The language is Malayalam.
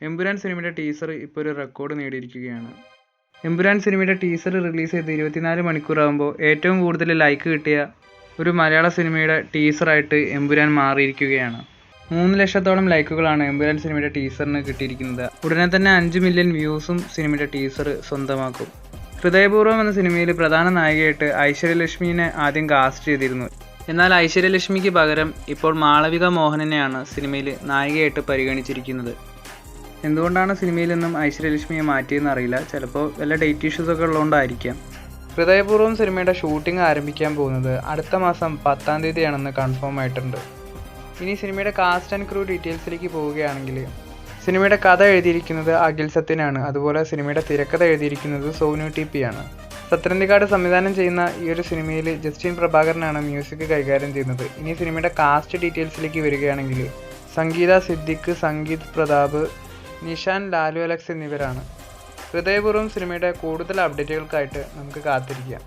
എമ്പുരാൻ സിനിമയുടെ ടീസർ ഇപ്പോൾ ഒരു റെക്കോർഡ് നേടിയിരിക്കുകയാണ്. എമ്പുരാൻ സിനിമയുടെ ടീസർ റിലീസ് ചെയ്ത് 24 മണിക്കൂറാകുമ്പോൾ ഏറ്റവും കൂടുതൽ ലൈക്ക് കിട്ടിയ ഒരു മലയാള സിനിമയുടെ ടീസറായിട്ട് എമ്പുരാൻ മാറിയിരിക്കുകയാണ്. 3 ലക്ഷത്തോളം ലൈക്കുകളാണ് എമ്പുരാൻ സിനിമയുടെ ടീസറിന് കിട്ടിയിരിക്കുന്നത്. ഉടനെ തന്നെ 5 മില്യൺ വ്യൂസും സിനിമയുടെ ടീസർ സ്വന്തമാക്കും. ഹൃദയപൂർവ്വം എന്ന സിനിമയിൽ പ്രധാന നായികയായിട്ട് ഐശ്വര്യലക്ഷ്മിയെ ആദ്യം കാസ്റ്റ് ചെയ്തിരുന്നു. എന്നാൽ ഐശ്വര്യലക്ഷ്മിക്ക് പകരം ഇപ്പോൾ മാളവിക മോഹനനെയാണ് സിനിമയിൽ നായികയായിട്ട് പരിഗണിച്ചിരിക്കുന്നത്. എന്തുകൊണ്ടാണ് സിനിമയിൽ നിന്നും ഐശ്വര്യലക്ഷ്മിയെ മാറ്റിയെന്ന് അറിയില്ല. ചിലപ്പോൾ വല്ല ഡേറ്റ് ഇഷ്യൂസൊക്കെ ഉള്ളതുകൊണ്ടായിരിക്കാം. ഹൃദയപൂർവ്വം സിനിമയുടെ ഷൂട്ടിംഗ് ആരംഭിക്കാൻ പോകുന്നത് അടുത്ത മാസം 10-ാം തീയതിയാണെന്ന് കൺഫേം ആയിട്ടുണ്ട്. ഇനി സിനിമയുടെ കാസ്റ്റ് ആൻഡ് ക്രൂ ഡീറ്റെയിൽസിലേക്ക് പോവുകയാണെങ്കിൽ സിനിമയുടെ കഥ എഴുതിയിരിക്കുന്നത് അഖിൽ സത്യനാണ്. അതുപോലെ സിനിമയുടെ തിരക്കഥ എഴുതിയിരിക്കുന്നത് സോനു TP ആണ്. സത്യനന്ദിക്കാട് സംവിധാനം ചെയ്യുന്ന ഈ ഒരു സിനിമയിൽ ജസ്റ്റിൻ പ്രഭാകരനാണ് മ്യൂസിക് കൈകാര്യം ചെയ്യുന്നത്. ഇനി സിനിമയുടെ കാസ്റ്റ് ഡീറ്റെയിൽസിലേക്ക് വരികയാണെങ്കിൽ സംഗീത സിദ്ദിഖ്, സംഗീത് പ്രതാപ്, നിഷാൻ, ലാലു അലക്സ് എന്നിവരാണ്. ഹൃദയപൂർവ്വം സിനിമയുടെ കൂടുതൽ അപ്ഡേറ്റുകൾക്കായിട്ട് നമുക്ക് കാത്തിരിക്കാം.